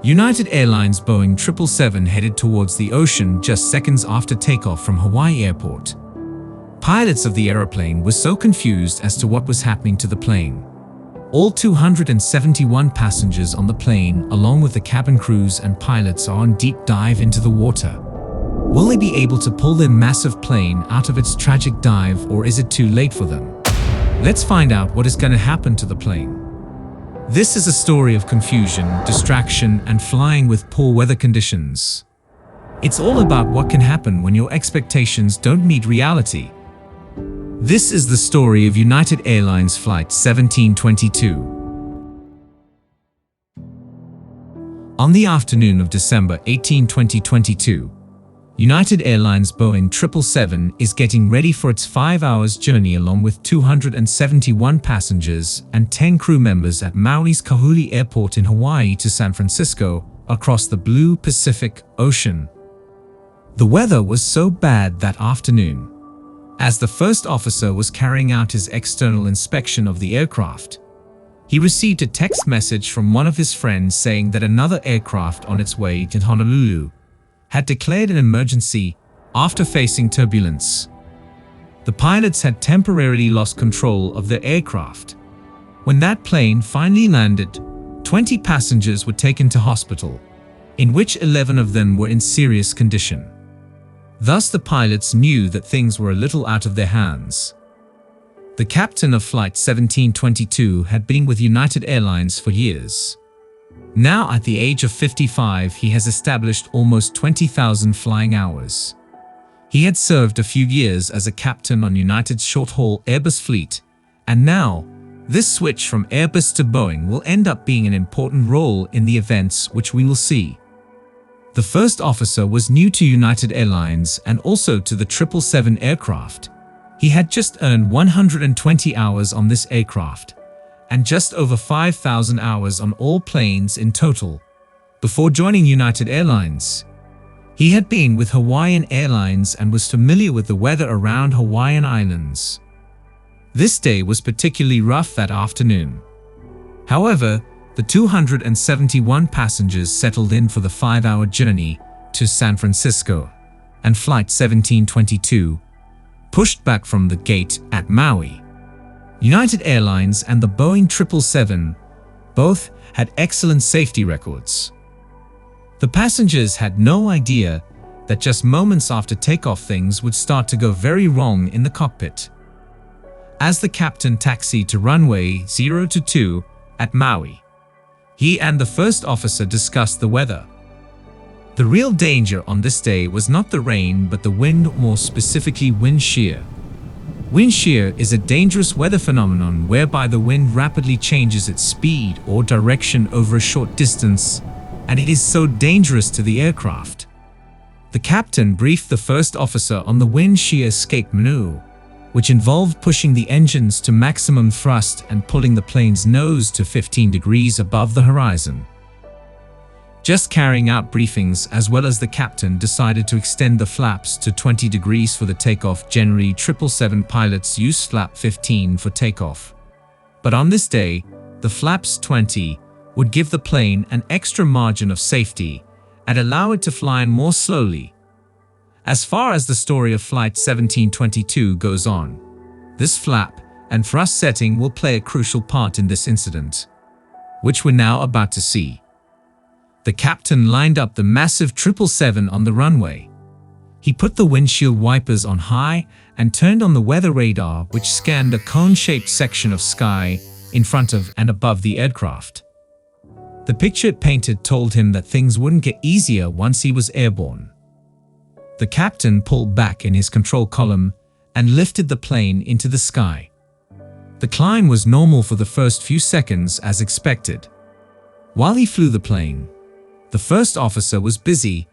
United Airlines Boeing 777 headed towards the ocean just seconds after takeoff from Hawaii Airport. Pilots of the aeroplane were so confused as to what was happening to the plane. All 271 passengers on the plane, along with the cabin crews and pilots, are on deep dive into the water. Will they be able to pull their massive plane out of its tragic dive, or is it too late for them? Let's find out what is going to happen to the plane. This is a story of confusion, distraction, and flying with poor weather conditions. It's all about what can happen when your expectations don't meet reality. This is the story of United Airlines Flight 1722. On the afternoon of December 18, 2022, United Airlines Boeing 777 is getting ready for its 5-hour journey along with 271 passengers and 10 crew members at Maui's Kahului Airport in Hawaii to San Francisco across the blue Pacific Ocean. The weather was so bad that afternoon. As the first officer was carrying out his external inspection of the aircraft, he received a text message from one of his friends saying that another aircraft on its way to Honolulu had declared an emergency after facing turbulence. The pilots had temporarily lost control of their aircraft. When that plane finally landed, 20 passengers were taken to hospital, in which 11 of them were in serious condition. Thus, the pilots knew that things were a little out of their hands. The captain of Flight 1722 had been with United Airlines for years. Now, at the age of 55, he has established almost 20,000 flying hours. He had served a few years as a captain on United's short-haul Airbus fleet, and now, this switch from Airbus to Boeing will end up being an important role in the events which we will see. The first officer was new to United Airlines and also to the 777 aircraft. He had just earned 120 hours on this aircraft, and just over 5,000 hours on all planes in total. Before joining United Airlines, he had been with Hawaiian Airlines and was familiar with the weather around Hawaiian Islands. This day was particularly rough that afternoon. However, the 271 passengers settled in for the 5-hour journey to San Francisco, and Flight 1722 pushed back from the gate at Maui. United Airlines and the Boeing 777 both had excellent safety records. The passengers had no idea that just moments after takeoff things would start to go very wrong in the cockpit. As the captain taxied to runway 022 at Maui, he and the first officer discussed the weather. The real danger on this day was not the rain but the wind, more specifically wind shear. Wind shear is a dangerous weather phenomenon whereby the wind rapidly changes its speed or direction over a short distance, and it is so dangerous to the aircraft. The captain briefed the first officer on the wind shear escape maneuver, which involved pushing the engines to maximum thrust and pulling the plane's nose to 15 degrees above the horizon. Just carrying out briefings, as well as the captain decided to extend the flaps to 20 degrees for the takeoff. Generally, 777 pilots use flap 15 for takeoff. But on this day, the flaps 20 would give the plane an extra margin of safety and allow it to fly more slowly. As far as the story of Flight 1722 goes on, this flap and thrust setting will play a crucial part in this incident, which we're now about to see. The captain lined up the massive 777 on the runway. He put the windshield wipers on high and turned on the weather radar, which scanned a cone-shaped section of sky in front of and above the aircraft. The picture it painted told him that things wouldn't get easier once he was airborne. The captain pulled back in his control column and lifted the plane into the sky. The climb was normal for the first few seconds as expected. While he flew the plane, the first officer was busy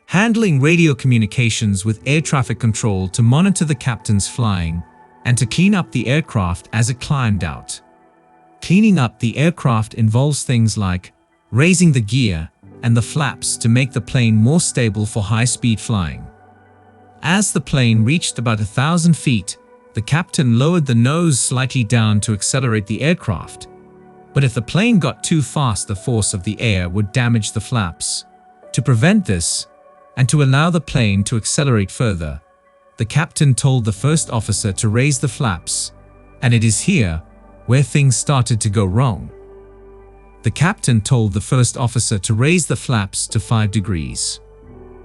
handling radio communications with air traffic control to monitor the captain's flying and to clean up the aircraft as it climbed out. Cleaning up the aircraft involves things like raising the gear and the flaps to make the plane more stable for high-speed flying. As the plane reached about 1,000 feet, the captain lowered the nose slightly down to accelerate the aircraft. But if the plane got too fast, the force of the air would damage the flaps. To prevent this, and to allow the plane to accelerate further, the captain told the first officer to raise the flaps, and it is here where things started to go wrong. The captain told the first officer to raise the flaps to 5 degrees,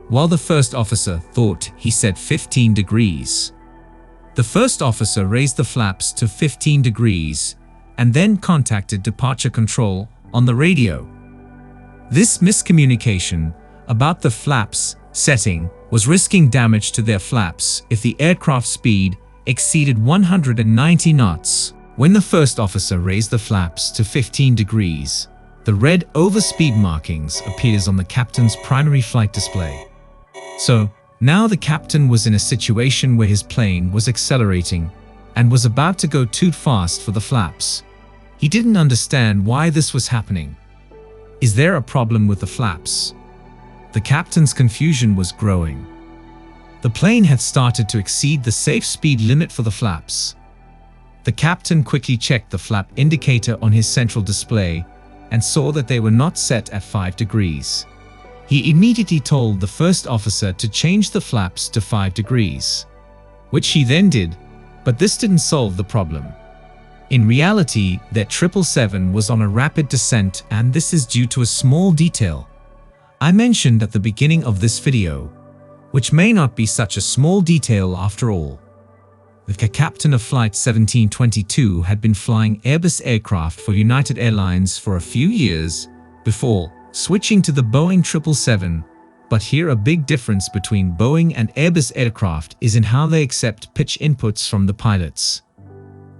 while the first officer thought he said 15 degrees. The first officer raised the flaps to 15 degrees and then contacted departure control on the radio. This miscommunication about the flaps setting was risking damage to their flaps if the aircraft speed exceeded 190 knots. When the first officer raised the flaps to 15 degrees, the red overspeed markings appears on the captain's primary flight display. So now the captain was in a situation where his plane was accelerating and was about to go too fast for the flaps. He didn't understand why this was happening. Is there a problem with the flaps? The captain's confusion was growing. The plane had started to exceed the safe speed limit for the flaps. The captain quickly checked the flap indicator on his central display and saw that they were not set at 5 degrees. He immediately told the first officer to change the flaps to 5 degrees, which he then did, but this didn't solve the problem. In reality, their 777 was on a rapid descent, and this is due to a small detail I mentioned at the beginning of this video, which may not be such a small detail after all. The captain of Flight 1722 had been flying Airbus aircraft for United Airlines for a few years before switching to the Boeing 777, but here a big difference between Boeing and Airbus aircraft is in how they accept pitch inputs from the pilots.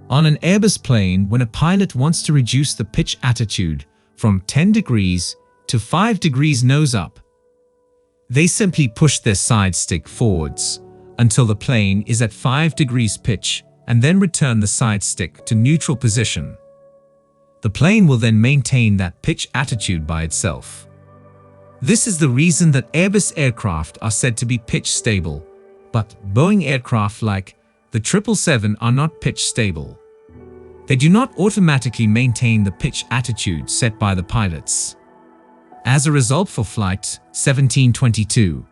On an Airbus plane, when a pilot wants to reduce the pitch attitude from 10 degrees to 5 degrees nose up, they simply push their side stick forwards until the plane is at 5 degrees pitch and then return the side stick to neutral position. The plane will then maintain that pitch attitude by itself. This is the reason that Airbus aircraft are said to be pitch stable, but Boeing aircraft like the 777 are not pitch stable. They do not automatically maintain the pitch attitude set by the pilots. As a result, for Flight 1722,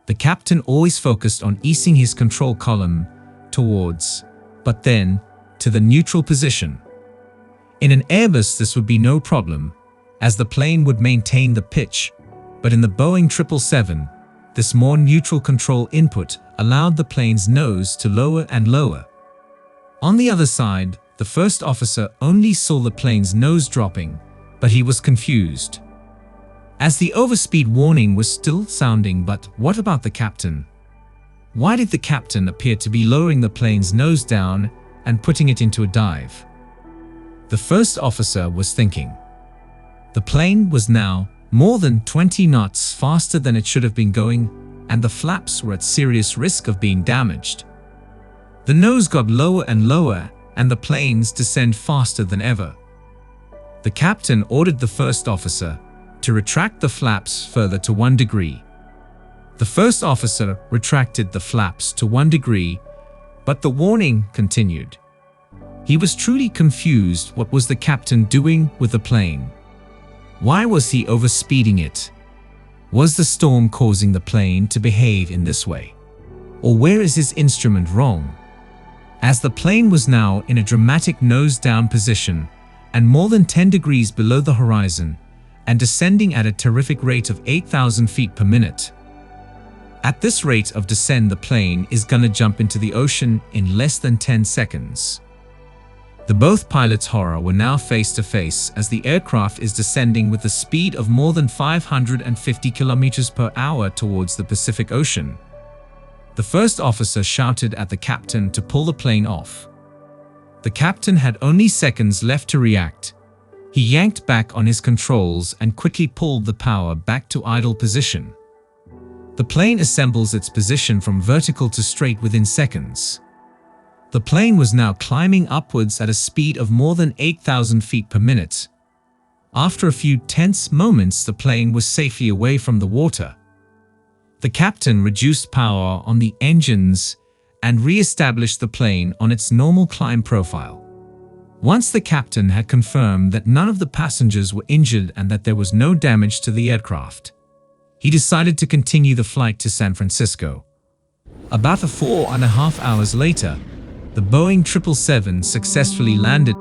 the captain always focused on easing his control column towards, but then to the neutral position. In an Airbus, this would be no problem, as the plane would maintain the pitch, but in the Boeing 777, this more neutral control input allowed the plane's nose to lower and lower. On the other side, the first officer only saw the plane's nose dropping, but he was confused, as the overspeed warning was still sounding. But what about the captain? Why did the captain appear to be lowering the plane's nose down and putting it into a dive? The first officer was thinking. The plane was now more than 20 knots faster than it should have been going, and the flaps were at serious risk of being damaged. The nose got lower and lower, and the planes descend faster than ever. The captain ordered the first officer to retract the flaps further to 1 degree. The first officer retracted the flaps to 1 degree, but the warning continued. He was truly confused. What was the captain doing with the plane? Why was he overspeeding it? Was the storm causing the plane to behave in this way? Or where is his instrument wrong? As the plane was now in a dramatic nose-down position and more than 10 degrees below the horizon and descending at a terrific rate of 8,000 feet per minute. At this rate of descent, the plane is gonna jump into the ocean in less than 10 seconds. The both pilots' horror were now face to face as the aircraft is descending with a speed of more than 550 kilometers per hour towards the Pacific Ocean. The first officer shouted at the captain to pull the plane off. The captain had only seconds left to react. He yanked back on his controls and quickly pulled the power back to idle position. The plane assembles its position from vertical to straight within seconds. The plane was now climbing upwards at a speed of more than 8,000 feet per minute. After a few tense moments, the plane was safely away from the water. The captain reduced power on the engines and re-established the plane on its normal climb profile. Once the captain had confirmed that none of the passengers were injured and that there was no damage to the aircraft, he decided to continue the flight to San Francisco. About 4.5 hours later, the Boeing 777 successfully landed